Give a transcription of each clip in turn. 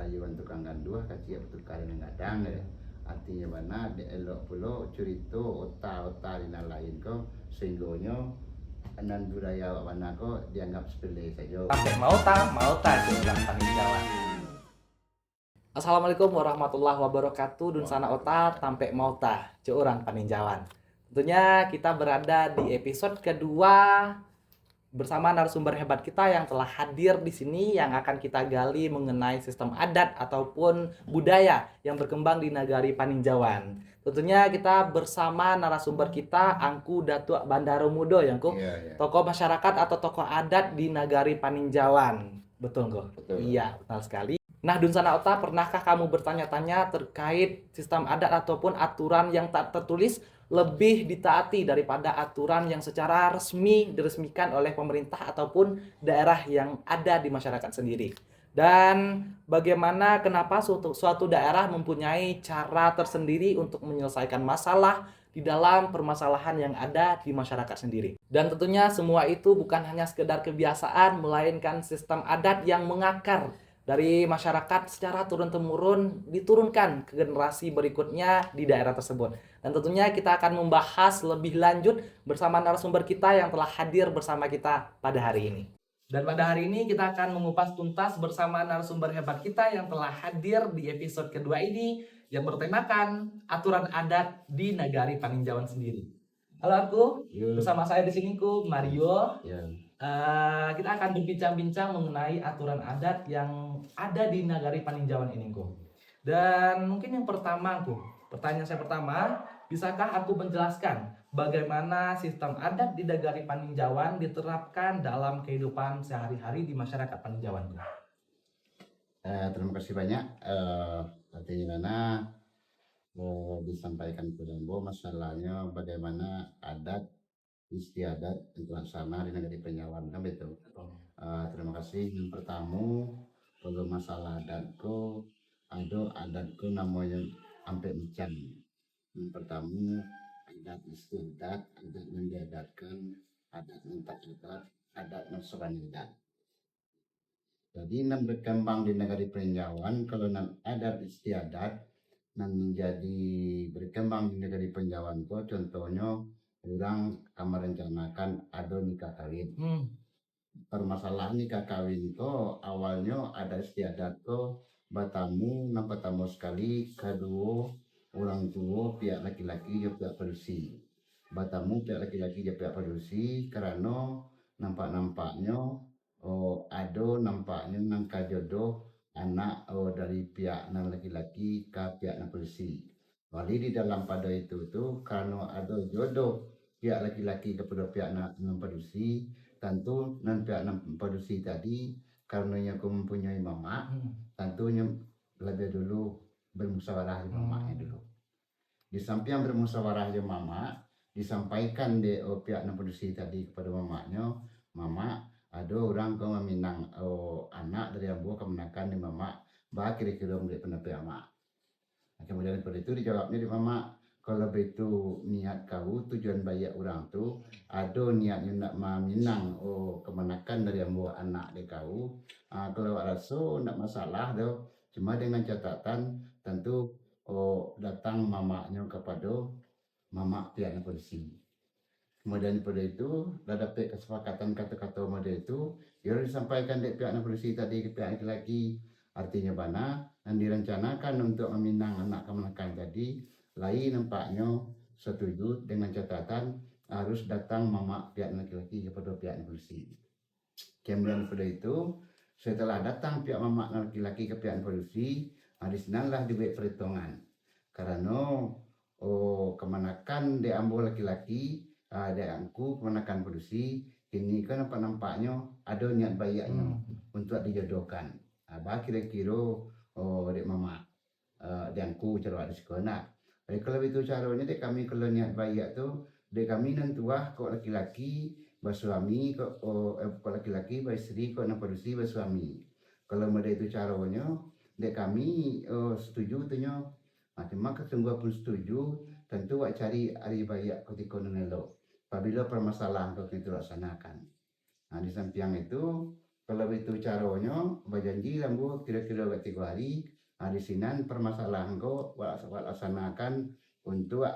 rayuan tukang ganduah kacip tukar yang gadang ya. Artinya mana di elok pulo cerita otak dina lain ko sehingga anan budaya mana ko dianggap sepele saja. Sampai mau tak orang paninjauan. Assalamualaikum warahmatullahi wabarakatuh. Dun sana otak sampai mau tak orang paninjauan. Tentunya kita berada di episode kedua bersama narasumber hebat kita yang telah hadir di sini yang akan kita gali mengenai sistem adat ataupun budaya yang berkembang di Nagari Paninjauan. Tentunya kita bersama narasumber kita Angku Datuk Bandaro Mudo yang tokoh masyarakat atau tokoh adat di Nagari Paninjauan. Betul kok? Betul. Iya, betul sekali. Nah, Dun Sana Ota, pernahkah kamu bertanya-tanya terkait sistem adat ataupun aturan yang tak tertulis lebih ditaati daripada aturan yang secara resmi diresmikan oleh pemerintah ataupun daerah yang ada di masyarakat sendiri? Dan bagaimana kenapa suatu daerah mempunyai cara tersendiri untuk menyelesaikan masalah di dalam permasalahan yang ada di masyarakat sendiri. Dan tentunya semua itu bukan hanya sekedar kebiasaan, melainkan sistem adat yang mengakar dari masyarakat secara turun-temurun diturunkan ke generasi berikutnya di daerah tersebut. Dan tentunya kita akan membahas lebih lanjut bersama narasumber kita yang telah hadir bersama kita pada hari ini. Dan pada hari ini kita akan mengupas tuntas bersama narasumber hebat kita yang telah hadir di episode kedua ini yang bertemakan aturan adat di Nagari Paninjauan sendiri. Halo aku, bersama saya di sini ku Mario. Kita akan berbincang-bincang mengenai aturan adat yang ada di Nagari Paninjauan ini ku. Dan mungkin yang pertama ku, pertanyaan saya pertama, bisakah aku menjelaskan bagaimana sistem adat di Nagari Paninjauan diterapkan dalam kehidupan sehari-hari di masyarakat Paninjauan? Terima kasih banyak. Artinya mana disampaikan kepada masalahnya bagaimana adat istiadat untuk laksana di Nagari Paninjauan kan betul. Terima kasih. Yang pertama kalau masalah adatku ada adatku namanya sampai encan. Yang pertama adat istiadat, adat yang diadatkan, adat yang tak adat yang adat. Jadi nan berkembang di Nagari Paninjauan kalau nan adat istiadat nan menjadi berkembang di Nagari Paninjauan ko contohnya orang merencanakan ada nikah kawin. Permasalahan nikah kawin ko awalnya ada istiadat ko batamu nampak tamu sekali kedua orang tua pihak laki-laki dan pihak produksi. Batamu pihak laki-laki dan pihak produksi karena nampak-nampaknya ada nampaknya nangka jodoh anak dari pihak nan laki-laki ke pihak nan produksi. Wali di dalam pada itu tuh karena ada jodoh pihak laki-laki kepada pihak nan produksi, tentu nan pihak nan produksi tadi karenanya aku mempunyai mama, tentunya lebih dulu bermusyawarah dengan mamanya dulu. Di samping bermusyawarah dengan mama, disampaikan di pihak nan produksi tadi kepada mamanya, mama ada orang kau meminang anak dari ambo kemenakan di mama, bah kira-kira menjadi pendapat mama. Kemudian pada itu dijawabnya di mama, kalau begitu niat kau tujuan bayar orang tu ada niatnya nak meminang kemenakan dari ambo anak di kau, kalau rasa nak masalah do, cuma dengan catatan tentu datang mamanya kepada mama pihak polisi. Kemudian pada itu dah dapat kesepakatan kata-kata model itu yang disampaikan dari pihak polisi tadi ke pihak laki, artinya mana yang direncanakan untuk meminang anak kemenakan tadi lain nampaknya setuju dengan catatan harus datang mama pihak laki-laki kepada pihak polisi. Kemudian pada itu setelah datang pihak mama laki-laki ke pihak polisi, di sanalah dibuat perhitungan karena kemenakan diambil laki-laki aku kemenakan produksi ini kan nampaknya ada niat baiknya untuk dijodohkan. Bah kira-kira dek mama diangku cara di sekolah. Jadi kalau itu caranya dek kami kalau niat baik tu dek kami nantuah kok laki-laki bersuami kok laki-laki beristri kok produksi bersuami. Kalau ada itu caranya dek kami setuju tunya. Cuma ketunggu pun setuju tentu wak cari hari baik ketika nenelo. Apabila permasalahan kau itu laksanakan. Di samping itu kalau itu caranya berjanji lambu kira-kira 3 hari di sinan permasalahan ko laksanakan untuk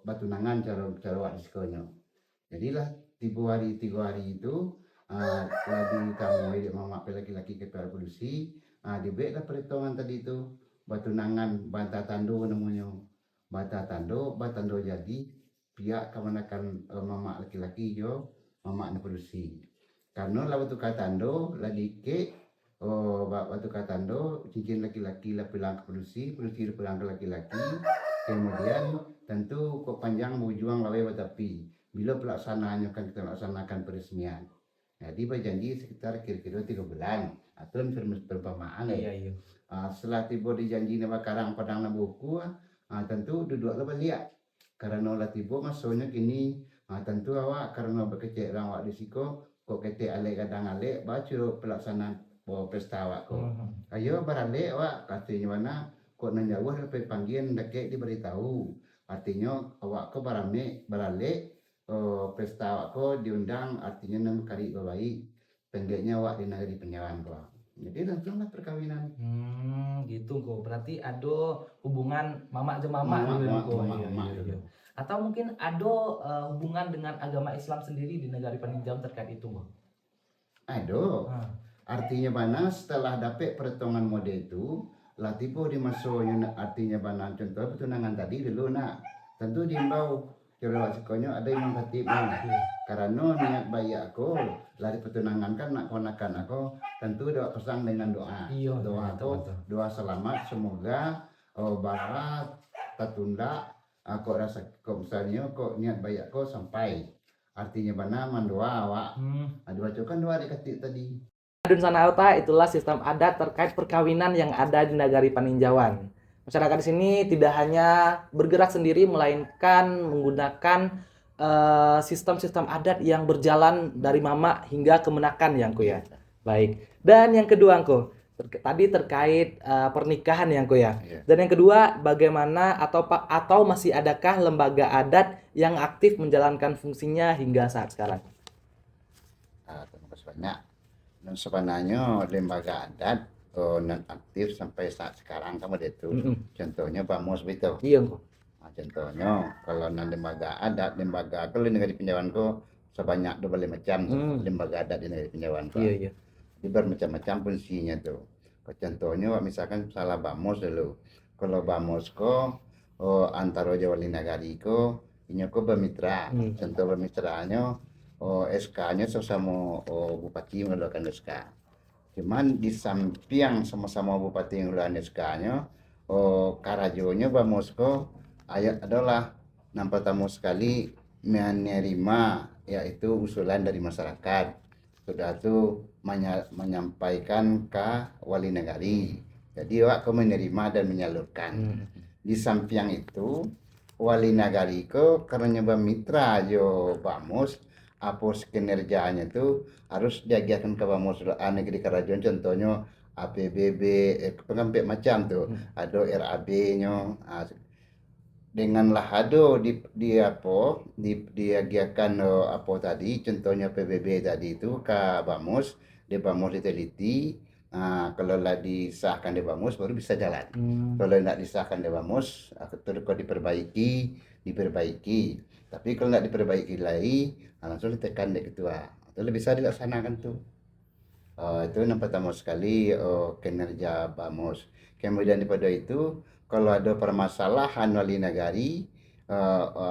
batunangan cara wadiskonya. Jadilah 3 hari itu lagi kamu di mama laki-laki kepala polisi dibuatlah perhitungan tadi itu batunangan bantah tando namanya batando jadi pihak kemenakan mama laki-laki jo mama polisi karena lah waktu katando lah dike waktu katando cincin laki-laki lah pulang ke polisi pulang ke laki-laki kemudian tentu kok panjang berjuang lawe tapi bila pelaksanaannya kan kita laksanakan peresmian jadi berjanji sekitar kira-kira 3 bulan atau perumpamaan Iya. setelah tiba dijanji nama karang padang na buku tentu duduk lah balik karena lah tiba masuknya kini tentu awak karena berkecil awak di siko kok kete ale kadang ale baca pelaksanaan pesta awak kok ayo barale awak katanya mana kok nanjauh sampai panggilan dake diberitahu artinya awak kok barale pesta awak kok diundang artinya 6 kali baik penggaknya awak di negeri penyewaan kok jadi langsunglah perkawinan. Gitu kok. Berarti ada hubungan mama aja mama gitu kok. Iya. Atau mungkin ada hubungan dengan agama Islam sendiri di negara Peninjau terkait itu kok. Ada. Artinya mana setelah dapat perhitungan mode itu lah tipe dimasuknya artinya mana contoh pertunangan tadi dulu nak tentu diimbau coba sekonya ada yang khatib karena niat bayi aku lari pertunangan kan nak konakan aku tentu doa pesan dengan doa doa selamat semoga barat tertunda aku rasa kok misalnya kok niat bayi aku sampai artinya mana mandoa awak dibacakan doa dikatib tadi. Adun Sana Ota itulah sistem adat terkait perkawinan yang ada di Nagari Paninjauan. Masyarakat di sini tidak hanya bergerak sendiri, melainkan menggunakan sistem-sistem adat yang berjalan dari mama hingga kemenakan ya, Angko ya. Baik. Dan yang kedua, Angko, tadi terkait pernikahan ya, Angko ya. Dan yang kedua, bagaimana atau masih adakah lembaga adat yang aktif menjalankan fungsinya hingga saat sekarang? Terima kasih banyak. Dan sebenarnya lembaga adat non aktif sampai saat sekarang kamu itu contohnya Bamus itu iya kok contohnya kalau lembaga adat kalau di negara Pinjauan ko sebanyak 12 macam lembaga adat di negara Pinjauan ko iya di bermacam-macam fungsinya tuh contohnya misalkan salah Bamus dulu kalau Bamus ko antara Jawa Nagari ko ini ko bermitra contoh bermitranya SK-nya sesama bupati mengeluarkan SK. Cuman di samping sama-sama bupati mengeluarkan SK-nya, Karajonya Bamosko adalah nampak tamu sekali menerima yaitu usulan dari masyarakat. Sudah itu menyampaikan ke wali negari. Jadi aku menerima dan menyalurkan. Di samping itu wali negari ko karena bermitra jo Bamus apa kinerjanya itu harus diagiakan ke Bamus negeri Karajon contohnya APBB pengambil macam tuh ada RAB-nya denganlah ada diagiakan apa tadi contohnya PBB tadi itu ke Bamus di Bamus diteliti kalau lah disahkan di Bamus baru bisa jalan kalau tidak disahkan di Bamus terus diperbaiki tapi kalau tidak diperbaiki lagi langsung ditekan di ketua itu lebih bisa dilaksanakan tuh itu yang pertama sekali kinerja Bamus kemudian daripada itu kalau ada permasalahan wali negari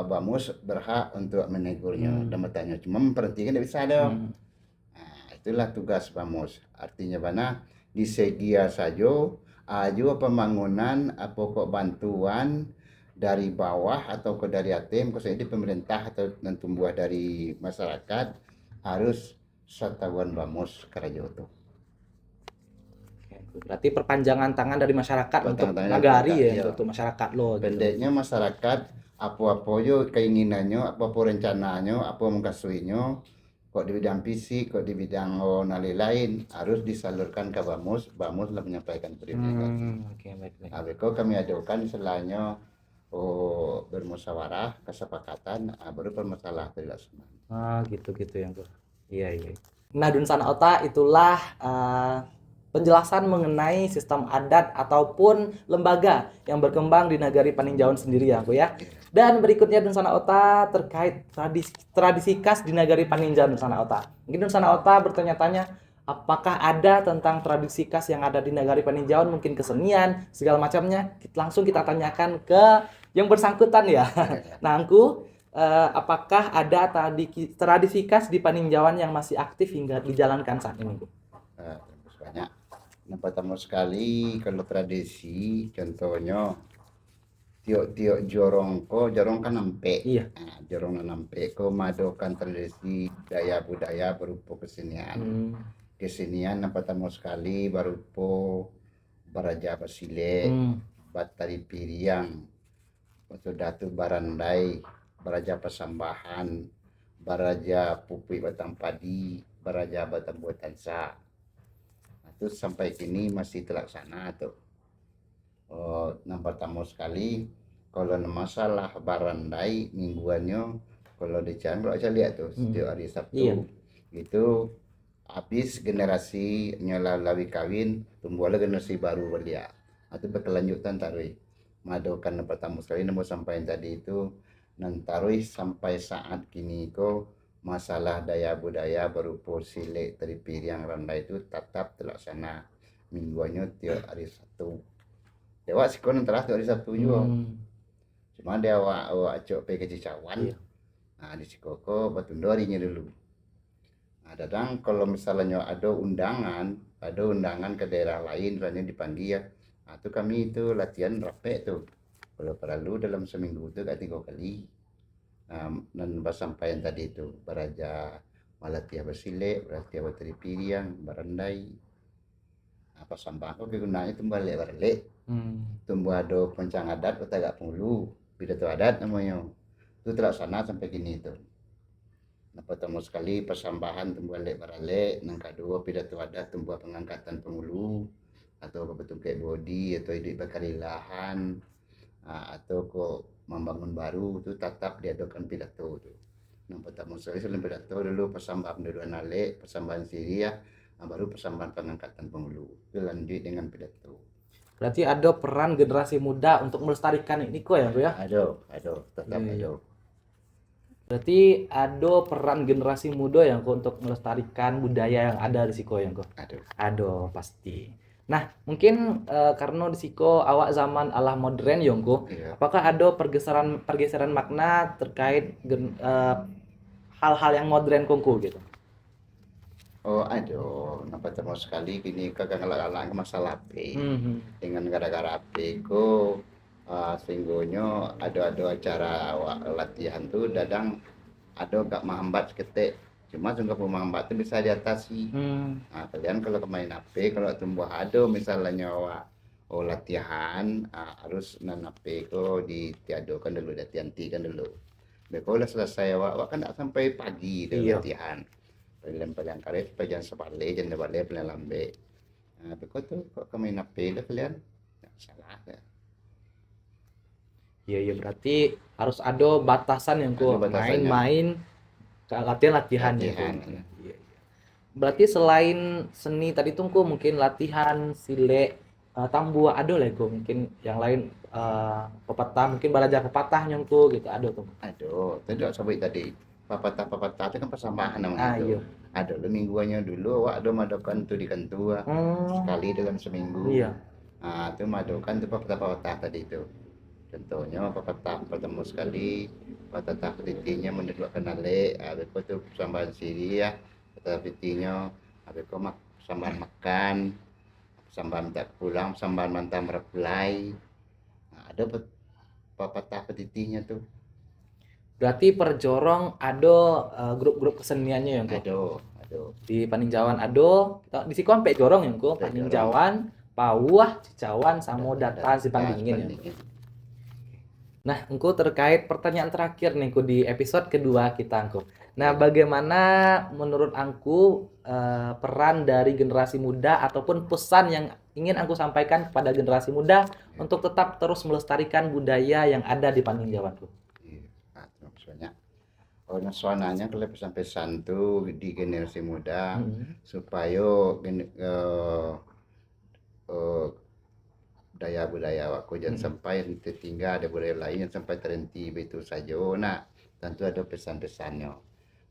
Bamus berhak untuk menegurnya dan bertanya cuma memperhentikan tidak bisa dong itulah tugas Bamus artinya mana disedia saja aja pembangunan pokok bantuan dari bawah atau ke dari ATM khususnya di pemerintah atau tumbuh dari masyarakat harus satuan Bamus Karajoto. Berarti perpanjangan tangan dari masyarakat untuk nagari ya untuk masyarakat lo. Pendeknya masyarakat apa-apa yo keinginannya, apa-apa rencananya, apa mengkasuinya kok di bidang fisik, kok di bidang lain harus disalurkan ke Bamus lah menyampaikan perizinan. Baik. Kami ajukan istilahnya bermusyawarah kesepakatan baru permasalahan dilaksanakan. Gitu yang tuh. Iya. Nah, Dunsana Ota itulah penjelasan mengenai sistem adat ataupun lembaga yang berkembang di negari Paninjauan sendiri ya, Bu ya. Dan berikutnya Dunsana Ota terkait tradisi khas di negari Paninjauan Dunsana Ota. Mungkin Dunsana Ota bertanya-tanya, apakah ada tentang tradisi khas yang ada di negari Paninjauan, mungkin kesenian, segala macamnya. Langsung kita tanyakan ke yang bersangkutan ya. Nah, apakah ada tradisi khas di Paninjauan yang masih aktif hingga dijalankan saat ini, Bu? Banyak. Nah, pertama sekali kalau tradisi, contohnya tiok-tiok jorong kan nampe. Iya. Nah, jorong nampe ko madokan tradisi daya budaya berupa kesenian. Kesenian yang pertama sekali berupa baraja basile, batari piriang, datu barandai, baraja pasambahan, baraja pupui batang padi, baraja batang buatan sa. Itu sampai kini masih terlaksana tuh. Yang pertama sekali kalau masalah barandai mingguannya, kalau di Canggu saya lihat tuh setiap hari Sabtu itu habis generasi nyalawi kawin tumbuh generasi baru belia. Itu berkelanjutan taruh madokan yang pertama sekali mau sampai tadi itu nantaruh sampai saat kini kok masalah daya budaya berupa silek teripir yang rendah itu tetap terlaksana mingguannya tiap hari Sabtu. Dewa sikon antara hari Sabtu juga. Cuma dia awak acok pergi ke Cicawan. Nah di Cikoko Batundo harinya dulu. Nah dadang kalau misalnya ada undangan ke daerah lain, misalnya dipanggil ya. Nah itu kami itu latihan rapek tuh. Kalau perlu dalam seminggu itu 3 kali. Dan sampai tadi itu baraja malatia basile, baraja bateri piriang, barandai. Apa sambang kok gunanya itu balik. Tumbuh ada pencang adat Petagak Punglu, pidato adat namanya. Itu terlaksana sampai kini itu. Nah, pertama sekali persambahan tumbuh balik, yang kedua pidato adat tumbuh pengangkatan pengulu atau bentuk kayak bodi atau hidup bakar lahan atau kok membangun baru itu tetap diadakan pidato itu. Yang pertama sekali sebelum pidato dulu persambahan dulu anale, persambahan Syria, baru persambahan pengangkatan pengulu. Itu lanjut dengan pidato. Berarti ada peran generasi muda untuk melestarikan ini kok ya, Bu ya? Ada, tetap ada. Berarti ada peran generasi muda yang untuk melestarikan budaya yang ada di Siko yang kok? Ada pasti. Nah, mungkin karena di Siko awak zaman ala modern Yongko, apakah ada pergeseran makna terkait hal-hal yang modern kongko gitu? Ada. Nah, pertama sekali kini kagak ngelak masalah HP. Dengan gara-gara HP ko sehinggonya ada acara latihan tuh dadang ada gak menghambat seketik. Cuma sungguh menghambat itu bisa diatasi. Nah, kalian kalau main HP kalau tumbuh ada misalnya latihan harus HP ko ditiadakan dulu, dihentikan dulu. Kalau udah selesai awak kan tak sampai pagi itu latihan. Paling karet pajan sebalik jangan balik paling lambe. Nah, begitu kok main HP dah kalian salah ya. Iya berarti harus ada batasan yang kok main-main latihan ya. Berarti selain seni tadi tuh kok mungkin latihan silek tambu ada lah kok mungkin yang lain pepatah mungkin belajar pepatah nyongko gitu ada tuh. Tidak sampai tadi pepatah itu kan persambahan namanya itu. Ada lo mingguannya dulu awak ada madokan tuh di kantua sekali dalam seminggu. Nah itu madokan tuh pepatah tadi itu. Contohnya pepatah pertama sekali pepatah petinya menedukkan ale abeko tuh persambahan siri ya pepatah petinya abeko persambahan makan persambahan tak pulang persambahan mantap merepulai. Nah, ada pepatah petinya tuh. Berarti perjorong ada grup-grup keseniannya yang kok? Ada. Di Paninjauan ada, di Siko sampai jorong yang kok Paninjauan, Pawah, Cicawan, sama Datan Simpang Dingin ya. Nah, engko terkait pertanyaan terakhir nih di episode kedua kita engko. Nah, bagaimana menurut angku peran dari generasi muda ataupun pesan yang ingin aku sampaikan kepada generasi muda untuk tetap terus melestarikan budaya yang ada di Paninjauan? Banyak. suananya kalau pesan-pesan tuh di generasi muda Mm-mm. supaya eh, budaya-budaya aku jangan Mm-mm. sampai tertinggal, ada budaya lain yang sampai terhenti begitu saja. Nah, tentu ada pesan-pesannya.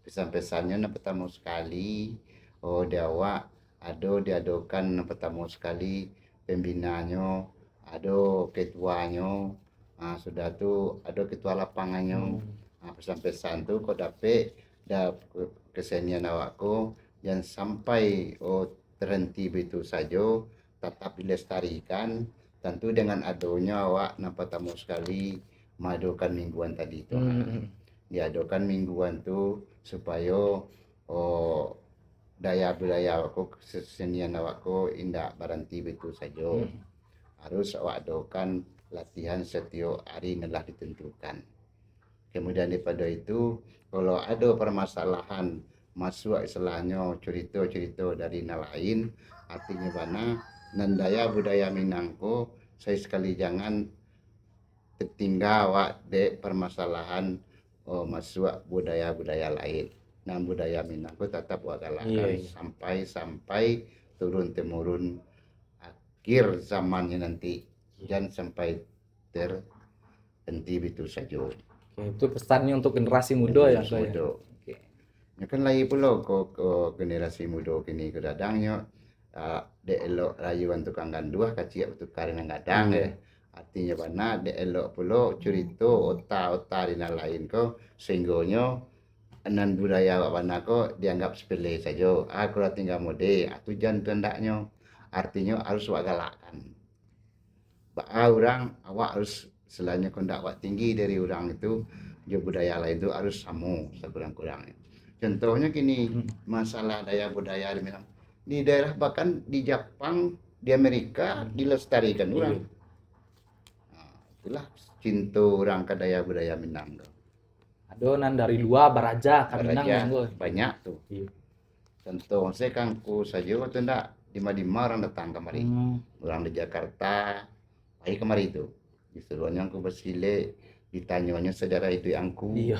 Pesan-pesannya yang pertama sekali, Dewa ada diadakan yang pertama sekali pembinanya, ada ketuanya, sudah tuh ada ketua lapangannya. Mm. Pesan-pesan tuh kau dapat kesenian awakku jangan sampai terhenti begitu saja, tetap dilestarikan. Tentu dengan adanya awak nampak tamu sekali mengadakan mingguan tadi itu. Mm-mm. Diadakan mingguan tuh supaya oh, daya budaya awakku, kesenian awakku indah berhenti begitu saja. Mm. Harus awak adakan latihan setiap hari telah ditentukan. Kemudian daripada itu, kalau ada permasalahan masuk istilahnya cerita-cerita dari nelayan, artinya mana nandaya budaya Minangko, saya sekali jangan tertinggal wak de permasalahan masuk budaya-budaya lain. Nah budaya Minangko tetap wak Iya, galakan iya. sampai turun temurun akhir zamannya nanti, jangan sampai terhenti begitu saja. Oke, itu pesannya untuk generasi muda ya, Generasi Kak, ya. muda. Oke. Ya kan lagi pula ke generasi muda kini kadangnya de elok rayuan tukang ganduah kacik tukar dengan gadang Iya. artinya mana de elok pula cerita otak-otak dina lain ko sehinggonya anan budaya awak mana ko dianggap sepele saja. Kalau tinggal mode jangan tandanya artinya harus wak galakkan. Orang awak harus selainnya kondak awak tinggi dari orang itu, juga budaya lain itu harus sama sekurang-kurangnya. Contohnya gini, Mm. masalah daya budaya di daerah bahkan di Jepang, di Amerika dilestarikan Iya. orang. Nah, itulah cinta orang ke daya budaya Minang. Adonan dari luar baraja kaminang Raja ya, Kak. banyak tuh. Iya. Contoh saya kangku saja waktu ndak di Madima orang datang kemari. Hmm. Orang di Jakarta, ayo kemari itu. Disuruhnya aku bersile, ditanyanya sejarah itu angku. Iya.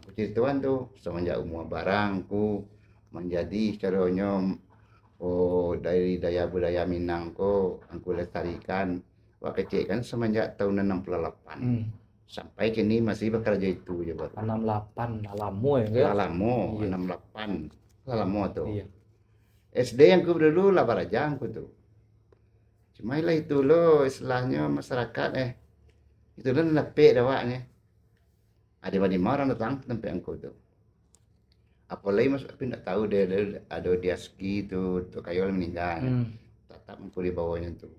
Aku ceritakan tuh semenjak umur barangku menjadi caranya dari daya budaya Minangko aku lestarikan. Wah kecil kan semenjak tahun 68 Hmm. sampai kini masih bekerja itu ya Pak. 68 lama ya, Kak. Lama Iya. 68 lama tuh. Iya. SD yang ku dulu lah barajangku tuh. Cuma lah itu loh istilahnya masyarakat itu loh nepek dawaknya. Ada di orang datang tempat angku tuh. Apalagi mas tapi tidak tahu dia ada dia ski tuh kayak meninggal. Hmm. Tetap angku di bawahnya tuh.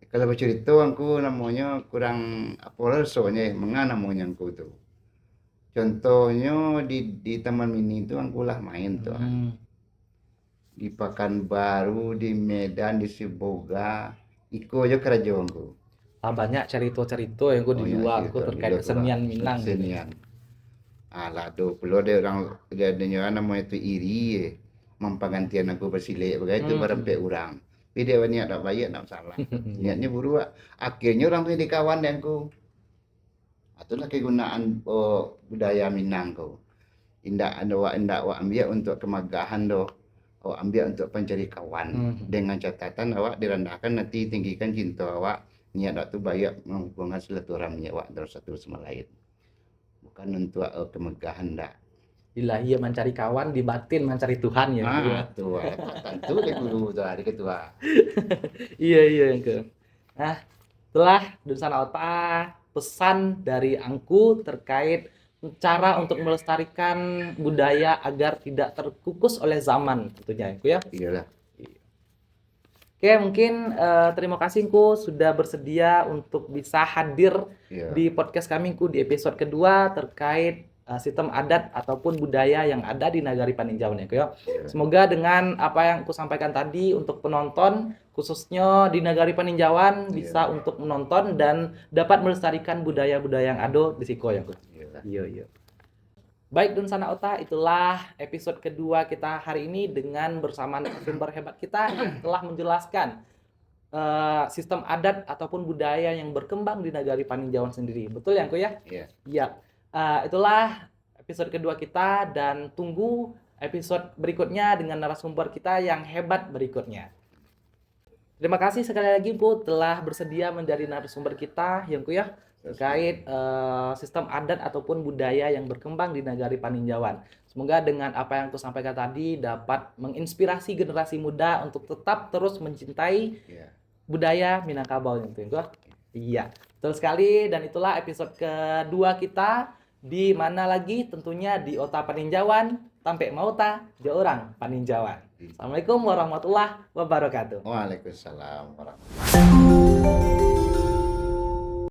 Kalau bercerita angku namanya kurang apa soalnya mengana namanya angku tuh. Contohnya di Taman Mini itu angku lah main tuh. Hmm. Di Pekanbaru, di Medan, di Sibolga, iko aja kerajaan. Banyak cerita-cerita yang gue di luar gue terkait kesenian Minang. Kesenian. Alah, do perlu ada orang dia namanya itu iri mempergantian aku bersilik begitu berempat orang. Tapi dia niat tak baik tak salah. Niatnya buruk. Akhirnya orang tu di kawan dan ku. Itulah kegunaan budaya Minang kau. Indak awak ambil untuk kemegahan doh. Awak ambil untuk pencari kawan dengan catatan awak direndahkan nanti tinggikan cinta awak niat waktu baik menghubungkan silaturahmi awak antara satu sama lain bukan untuk kemegahan dah Ilahi mencari kawan, di batin mencari Tuhan ya. tuh tentu deh guru tuh hari ketua. Iya yang ke. Nah, setelah Dunsana Ota pesan dari Angku terkait cara untuk melestarikan budaya agar tidak terkukus oleh zaman tentunya ya. Iyalah. Oke, mungkin terima kasih Ku sudah bersedia untuk bisa hadir di podcast kami Ku di episode kedua terkait sistem adat ataupun budaya yang ada di Nagari Paninjauan ya Ku ya. Semoga dengan apa yang Ku sampaikan tadi untuk penonton khususnya di Nagari Paninjauan bisa untuk menonton dan dapat melestarikan budaya-budaya yang ada di Siko ya Ku. Iya. Baik Dunsana Ota, itulah episode kedua kita hari ini dengan bersama narasumber hebat kita yang telah menjelaskan sistem adat ataupun budaya yang berkembang di Nagari Paninjauan sendiri. Betul ya, Ko ya? Iya. Iya. Itulah episode kedua kita, dan tunggu episode berikutnya dengan narasumber kita yang hebat berikutnya. Terima kasih sekali lagi Bu telah bersedia menjadi narasumber kita yang ya terkait sistem adat ataupun budaya yang berkembang di Nagari Paninjauan. Semoga dengan apa yang aku sampaikan tadi dapat menginspirasi generasi muda untuk tetap terus mencintai Ya. budaya Minangkabau yang Iya, betul sekali, dan itulah episode kedua kita di mana lagi tentunya di Ota Paninjauan, Tampe Mauta, Orang Paninjauan. Assalamualaikum warahmatullahi wabarakatuh. Waalaikumsalam warahmatullahi wabarakatuh.